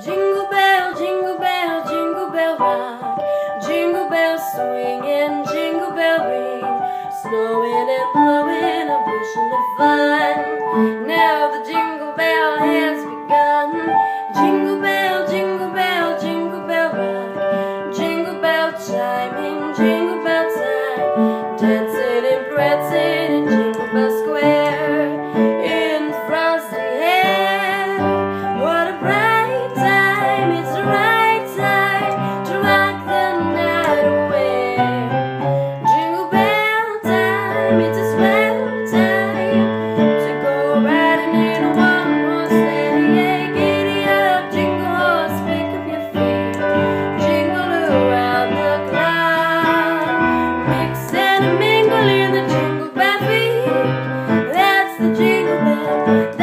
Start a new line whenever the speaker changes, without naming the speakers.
jingle bell rock, jingle bells swinging, jingle bell ring, snowing and blowing a bushel of fun. Now the jingle bell has begun. Jingle bell, jingle bell, jingle bell rock, jingle bell chiming, jingle bell time, dancing and prancing in Jingle Bell Square in the frosty air. What a bright time, it's the right time to rock the night away. Jingle bell time, it's a swell time to go riding in a one-horse sleigh. Giddy up, jingle horse, pick up your feet, jingle around the clock, mix and mingle in the jingle bell beat. That's the jingle bell.